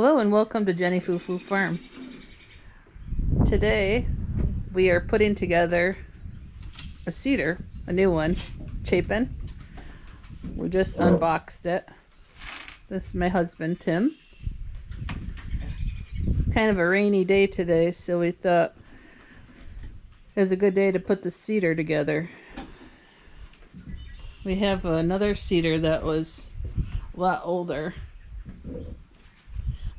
Hello and welcome to Jenny Foo Foo Farm. Today we are putting together a cedar, a new one, Chapin. We just unboxed it. This is my husband, Tim. It's kind of a rainy day today, so we thought it was a good day to put the cedar together. We have another cedar that was a lot older.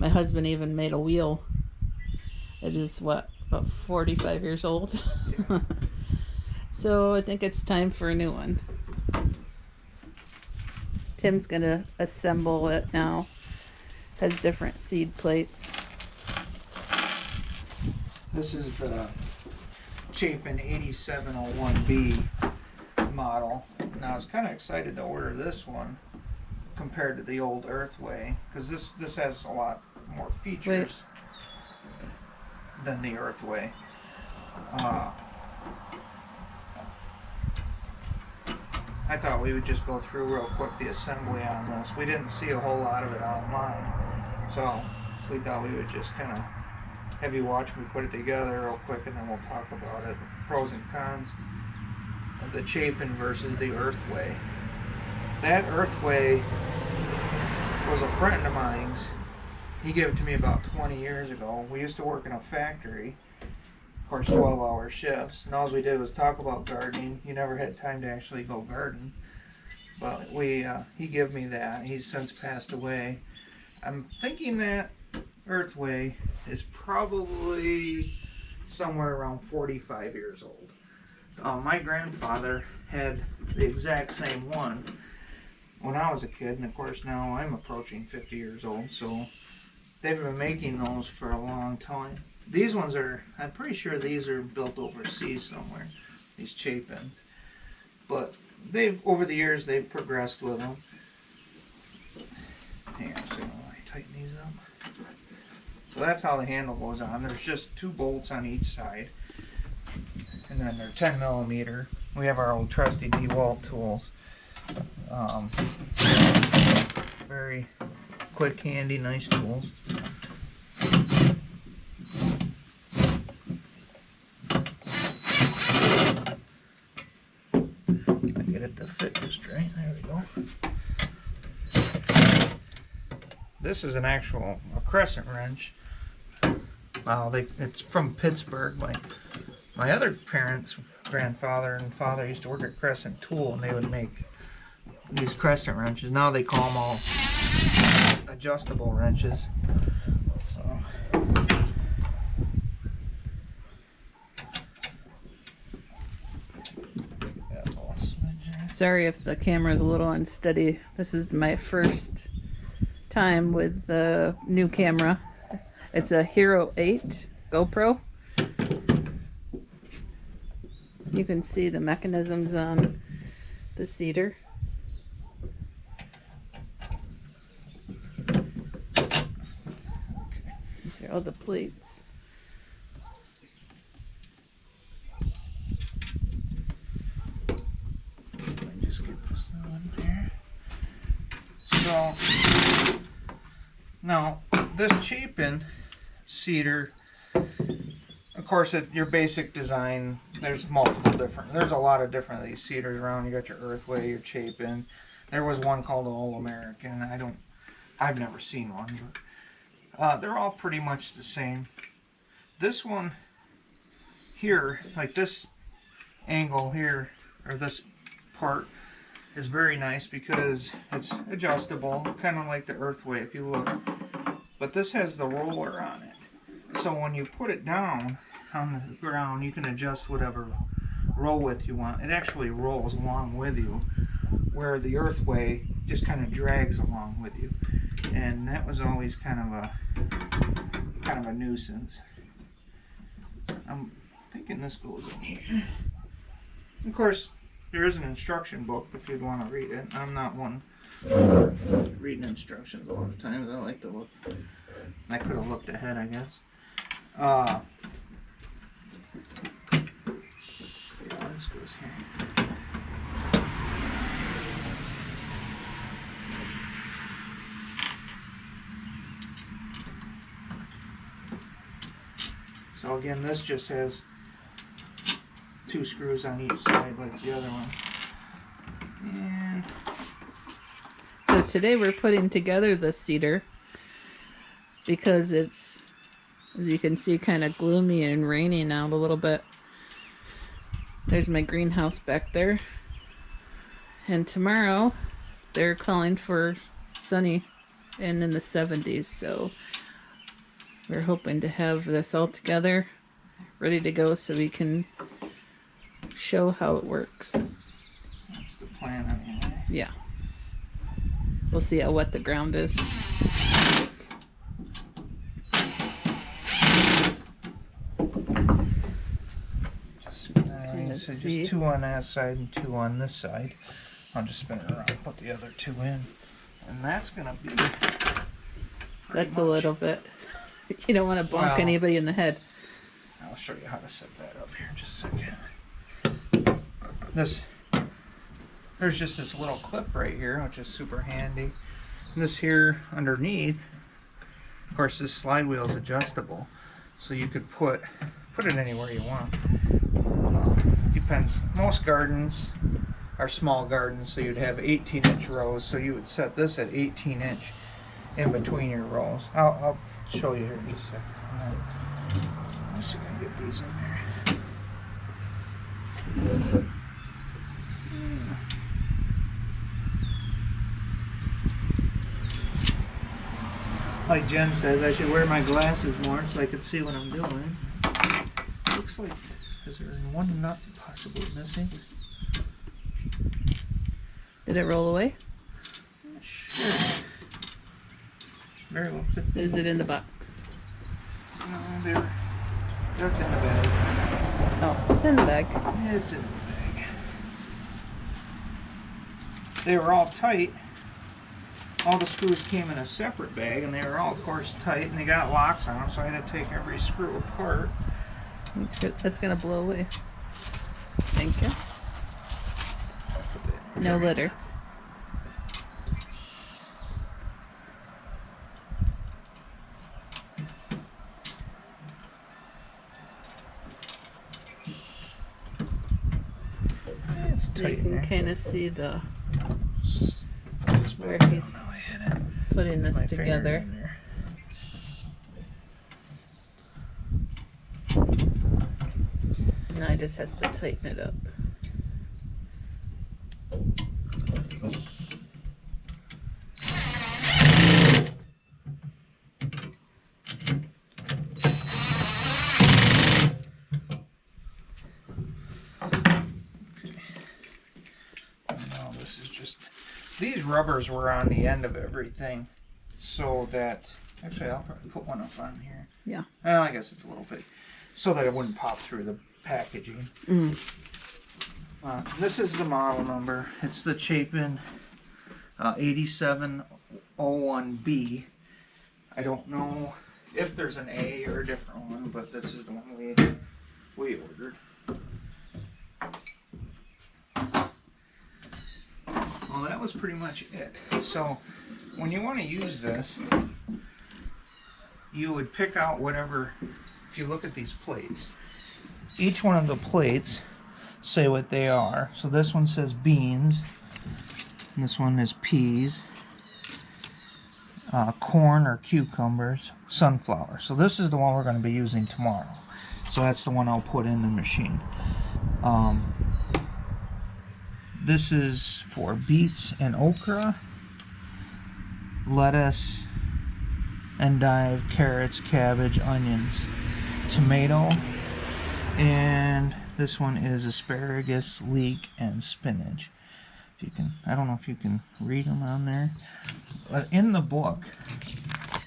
My husband even made a wheel. It is what, about 45 years old? Yeah. So I think it's time for a new one. Tim's gonna assemble it now. Has different seed plates. This is the Chapin 8701B model. Now I was kind of excited to order this one compared to the old Earthway, because this has a lot more features than the Earthway. I thought we would just go through real quick the assembly on this. We didn't see a whole lot of it online, so we thought we would just kind of have you watch me put it together real quick, and then we'll talk about it, the pros and cons of the Chapin versus the Earthway. That Earthway was a friend of mine's. He gave it to me about 20 years ago. We used to work in a factory, of course 12-hour shifts, and all we did was talk about gardening. You never had time to actually go garden, but he gave me that. He's since passed away. I'm thinking that Earthway is probably somewhere around 45 years old. My grandfather had the exact same one when I was a kid, and of course now I'm approaching 50 years old, so they've been making those for a long time. These ones are, I'm pretty sure these are built overseas somewhere, these Chapins. But over the years, they've progressed with them. Hang on a second while I tighten these up. So that's how the handle goes on. There's just 2 bolts on each side, and then they're 10 millimeter. We have our old trusty DeWalt tools. Very quick, handy, nice tools. I get it to fit just right. There we go. This is a crescent wrench. Wow, it's from Pittsburgh. My other parents, grandfather and father, used to work at Crescent Tool, and they would make these crescent wrenches. Now they call them all adjustable wrenches. So Sorry if the camera is a little unsteady. This is my first time with the new camera. It's a Hero 8 GoPro. You can see the mechanisms on the cedar. These are all the plates. Let me just get this on here. So now this Chapin cedar, of course, your basic design, there's a lot of different of these cedars around. You got your Earthway, your Chapin. There was one called All American. I've never seen one, but they're all pretty much the same. This one here, like this angle here, or this part, is very nice because it's adjustable, kind of like the Earthway if you look. But this has the roller on it. So when you put it down on the ground, you can adjust whatever roll width you want. It actually rolls along with you, where the Earthway just kind of drags along with you. And that was always kind of a nuisance. I'm thinking this goes in here. Of course, there is an instruction book if you'd want to read it. I'm not one for reading instructions a lot of times. I like to look. I could have looked ahead, I guess. Yeah, this goes here. So again, this just has 2 screws on each side like the other one. And So today we're putting together the cedar because it's, as you can see, kind of gloomy and raining out a little bit. There's my greenhouse back there. And tomorrow they're calling for sunny and in the 70s, so we're hoping to have this all together, ready to go so we can show how it works. that's the plan anyway. Yeah. We'll see how wet the ground is. So just 2 on that side and 2 on this side. I'll just spin it around and put the other 2 in. And that's going to be... That's a little bit... You don't want to bonk anybody in the head. I'll show you how to set that up here in just a second. There's just this little clip right here, which is super handy. And this here underneath, of course, this slide wheel is adjustable. So you could put it anywhere you want. Depends. Most gardens are small gardens, so you'd have 18-inch rows. So you would set this at 18-inch in between your rows. I'll show you here in just a second. Let's see if I can get these in there. Like Jen says, I should wear my glasses more so I can see what I'm doing. Looks like, is there one nut possibly missing? Did it roll away? Sure. Very well could be. Is it in the box? No, that's in the bag. Oh, it's in the bag. It's in the bag. They were all tight. All the screws came in a separate bag, and they were all, of course, tight, and they got locks on them, so I had to take every screw apart. That's going to blow away. Thank you. No litter. So you can kind of see the where he's putting this together. Now he just has to tighten it up. These rubbers were on the end of everything, so that, actually I'll probably put one up on here. Yeah. Well, I guess it's a little big, so that it wouldn't pop through the packaging. This is the model number. It's the Chapin 8701B. I don't know if there's an A or a different one, but this is the one we ordered. Well, that was pretty much it. So when you want to use this, you would pick out whatever, if you look at these plates, each one of the plates say what they are. So this one says beans, and this one is peas, corn or cucumbers, sunflower. So this is the one we're going to be using tomorrow. So that's the one I'll put in the machine. This is for beets and okra, lettuce, endive, carrots, cabbage, onions, tomato, and this one is asparagus, leek, and spinach. If you can, I don't know if you can read them on there. But in the book,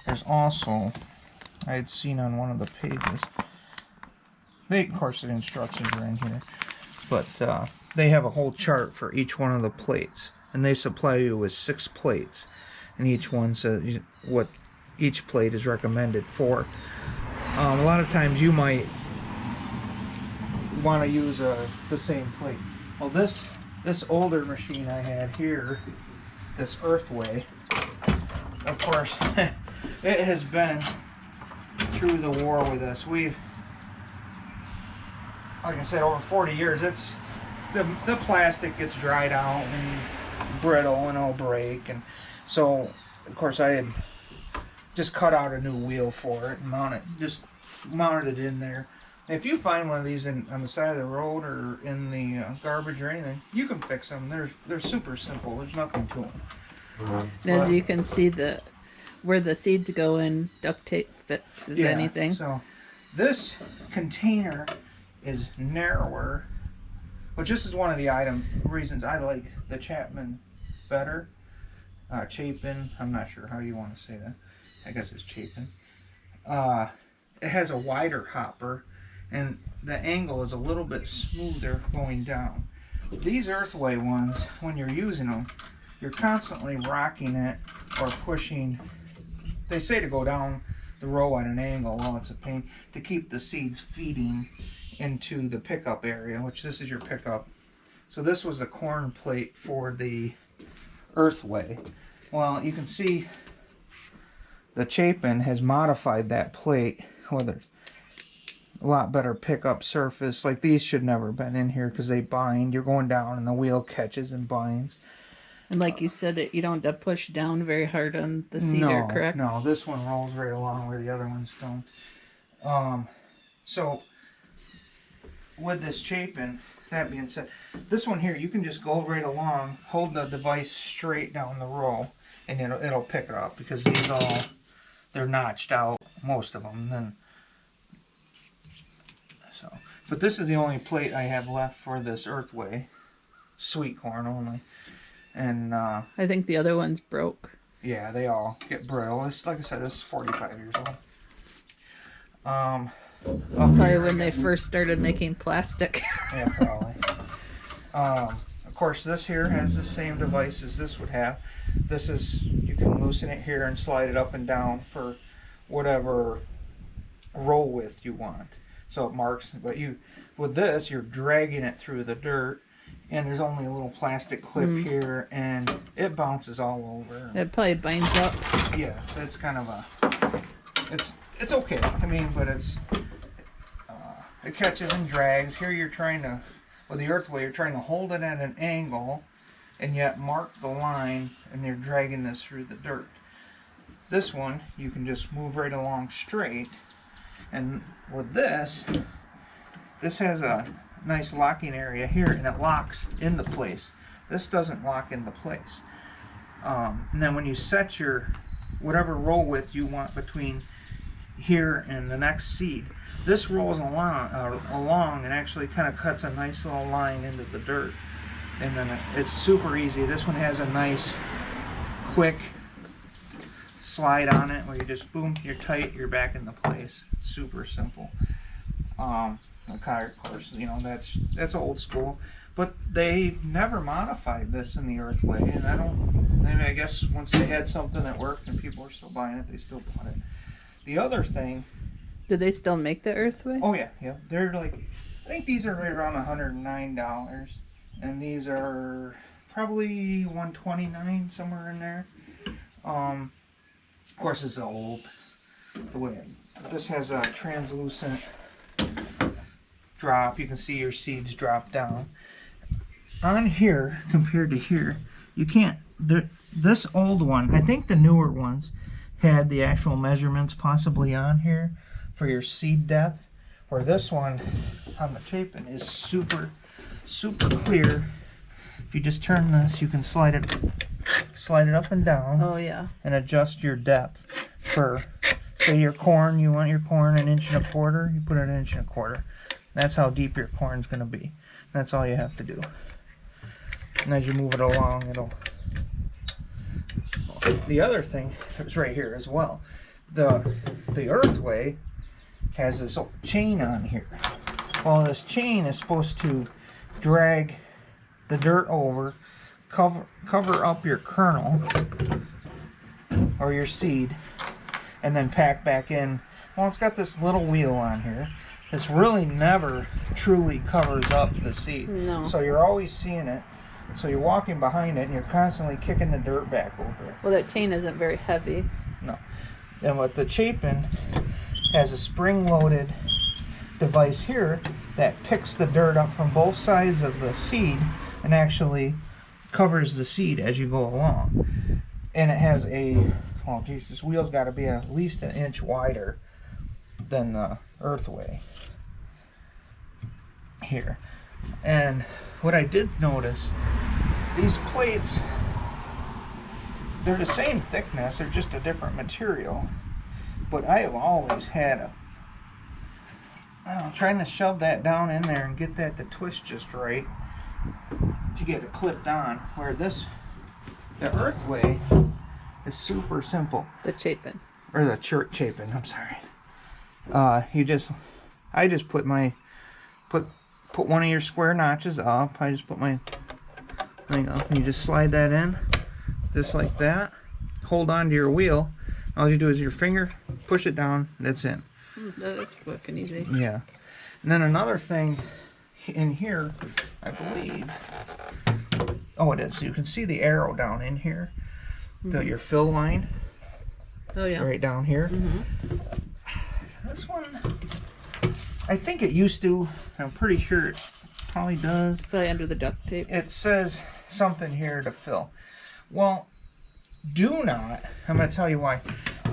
there's also, I had seen on one of the pages, of course the instructions are in here, but they have a whole chart for each one of the plates, and they supply you with 6 plates, and each one says what each plate is recommended for. A lot of times you might want to use the same plate. Well, this older machine I had here, this Earthway, of course, it has been through the war with us. like I said, over 40 years, it's the plastic gets dried out and brittle and it'll break. And so, of course, I had just cut out a new wheel for it and mounted it in there. If you find one of these on the side of the road or in the garbage or anything, you can fix them. They're super simple. There's nothing to them. And as you can see, where the seeds go in, duct tape fixes anything. So this container is narrower, which this is one of the reasons I like the Chapman better. Chapin, I'm not sure how you want to say that. I guess it's Chapin. It has a wider hopper, and the angle is a little bit smoother going down. These Earthway ones, when you're using them, you're constantly rocking it or pushing. They say to go down the row at an angle. Well, it's a pain to keep the seeds feeding into the pickup area, which this is your pickup. So this was the corn plate for the Earthway. Well, you can see the Chapin has modified that plate. Well, there's a lot better pickup surface. Like these should never have been in here because they bind. You're going down and the wheel catches and binds. And like you said, you don't have to push down very hard on the cedar, correct? No, this one rolls right along where the other ones don't. So with this Chapin, that being said, this one here, you can just go right along, hold the device straight down the row, and it'll pick it up because these they're notched out, most of them. Then but this is the only plate I have left for this Earthway, sweet corn only. And I think the other ones broke. Yeah, they all get brittle. It's, like I said, this is 45 years old. Probably when they first started making plastic. Yeah, probably. Of course, this here has the same device as this would have. This is, you can loosen it here and slide it up and down for whatever roll width you want. So it marks, but with this, you're dragging it through the dirt. And there's only a little plastic clip here, and it bounces all over. It probably binds up. Yeah, it's kind of it's okay. I mean, but it catches and drags. Here you're trying to, with the Earthway, you're trying to hold it at an angle, and yet mark the line, and you're dragging this through the dirt. This one, you can just move right along straight, and with this has a nice locking area here, and it locks into place. This doesn't lock into place. And then when you set your whatever roll width you want between here and the next seed, this rolls along and actually kind of cuts a nice little line into the dirt. And then it's super easy. This one has a nice quick slide on it where you just boom, you're tight, you're back into place. It's super simple. The car, of course, you know, that's old school, but they never modified this in the Earthway, and I guess once they had something that worked and people were still buying it, they still bought it. The other thing, do they still make the Earthway? Oh yeah, they're like, I think these are right around $109, and these are probably $129, somewhere in there. Of course, it's old. This has a translucent drop. You can see your seeds drop down. On here, compared to here, you can't, this old one, I think the newer ones had the actual measurements possibly on here for your seed depth, where this one on the Chapin is super clear. If you just turn this, you can slide it up and down. Oh yeah. And adjust your depth for, say your corn, you want your corn 1.25 inches, you put it 1.25 inches. That's how deep your corn's going to be. That's all you have to do. And as you move it along, it'll... The other thing is right here as well. The Earthway has this chain on here. Well, this chain is supposed to drag the dirt over, cover up your kernel or your seed, and then pack back in. Well, it's got this little wheel on here. This really never truly covers up the seed. No. So you're always seeing it. So you're walking behind it and you're constantly kicking the dirt back over it. Well, that chain isn't very heavy. No. And with the Chapin, has a spring-loaded device here that picks the dirt up from both sides of the seed and actually covers the seed as you go along. And it has a, oh geez, this wheel's got to be at least an inch wider than the Earthway here. And what I did notice, these plates, they're the same thickness, they're just a different material. But I have always had trying to shove that down in there and get that to twist just right to get it clipped on, where the Earthway is super simple. The Chapin. Or the Chapin, I'm sorry. I just put one of your square notches up. I just put my thing up and you just slide that in just like that. Hold on to your wheel. All you do is your finger, push it down, that's in. That is quick and easy. Yeah. And then another thing in here, I believe, oh it is, so you can see the arrow down in here. So your fill line. Oh yeah. Right down here. This one, I think it used to, I'm pretty sure it probably does. It's probably under the duct tape. It says something here to fill. Well, do not, I'm going to tell you why,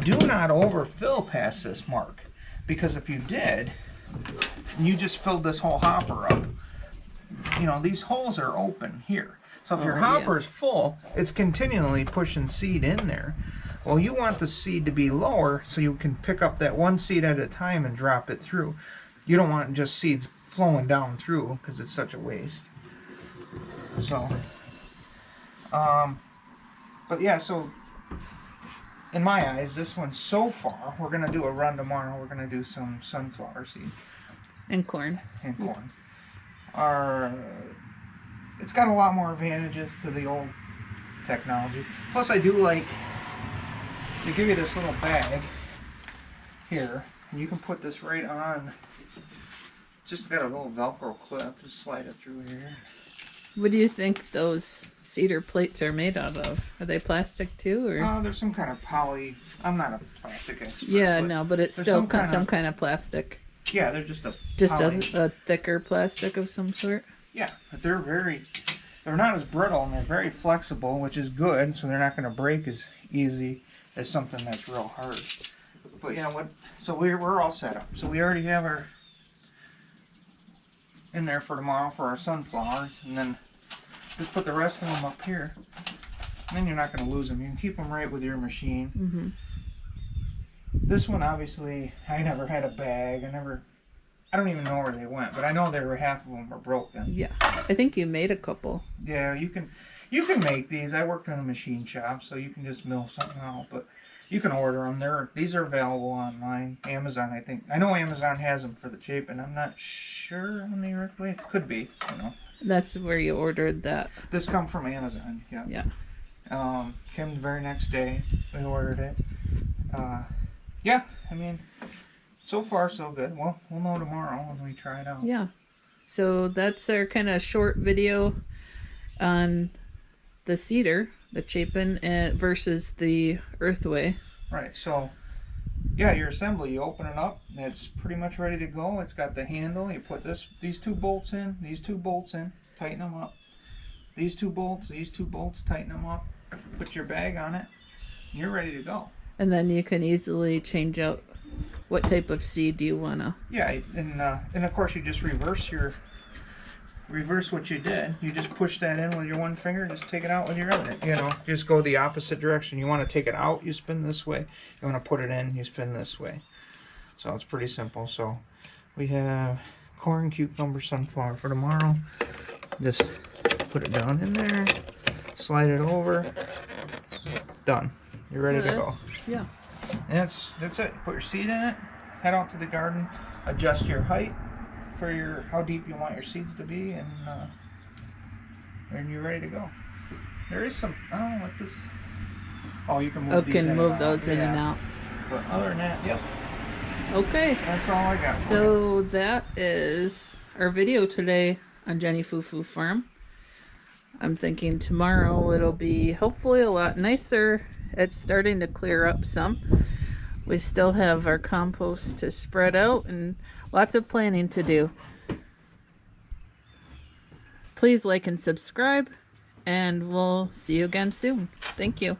do not overfill past this mark. Because if you did, and you just filled this whole hopper up, you know, these holes are open here. So if your hopper is full, it's continually pushing seed in there. Well, you want the seed to be lower so you can pick up that one seed at a time and drop it through. You don't want just seeds flowing down through because it's such a waste. So, but yeah, so in my eyes, this one so far, we're going to do a run tomorrow. We're going to do some sunflower seeds. And corn. And corn. It's got a lot more advantages to the old technology. Plus, I do like, they give you this little bag here, and you can put this right on. It's just got a little Velcro clip. Just slide it through here. What do you think those cedar plates are made out of? Are they plastic too, or? There's some kind of poly. I'm not a plastic expert. Yeah, no, but it's still some kind of plastic. Yeah, they're just a a thicker plastic of some sort. Yeah, but they're not as brittle and they're very flexible, which is good. So they're not going to break as easy as something that's real hard. But you know what? So we're all set up. So we already have our in there for tomorrow for our sunflowers, and then just put the rest of them up here. And then you're not going to lose them. You can keep them right with your machine. This one, obviously, I never had a bag. I don't even know where they went, but I know half of them were broken. Yeah, I think you made a couple. Yeah, you can make these. I worked in a machine shop, so you can just mill something out, but you can order them. These are available online. Amazon, I think. I know Amazon has them for the Chapin. I'm not sure on the Earthway. It could be, you know. That's where you ordered that. This come from Amazon, yeah. Yeah. Came the very next day. We ordered it. Yeah, I mean, so far so good. Well, we'll know tomorrow when we try it out. Yeah. So that's our kind of short video on the cedar, the Chapin, versus the Earthway. Right. So, yeah, your assembly, you open it up. It's pretty much ready to go. It's got the handle. You put these two bolts in, tighten them up. These two bolts, tighten them up. Put your bag on it, and you're ready to go. And then you can easily change out what type of seed you wanna. Yeah, and of course you just reverse what you did. You just push that in with your one finger, just take it out with your other. You know, just go the opposite direction. You want to take it out, you spin this way. You want to put it in, you spin this way. So it's pretty simple. So we have corn, cucumber, sunflower for tomorrow. Just put it down in there, slide it over, done. You're ready to go. Yeah. And that's it. Put your seed in it, head out to the garden, adjust your height for how deep you want your seeds to be, and you're ready to go. There is some, I don't know what this, oh, you can move these in move and those out. in and out. But other than that, yep. Okay. That's all I got for you. So that is our video today on Jenny Foo Foo Farm. I'm thinking tomorrow it'll be hopefully a lot nicer. It's starting to clear up some. We still have our compost to spread out and lots of planning to do. Please like and subscribe, and we'll see you again soon. Thank you.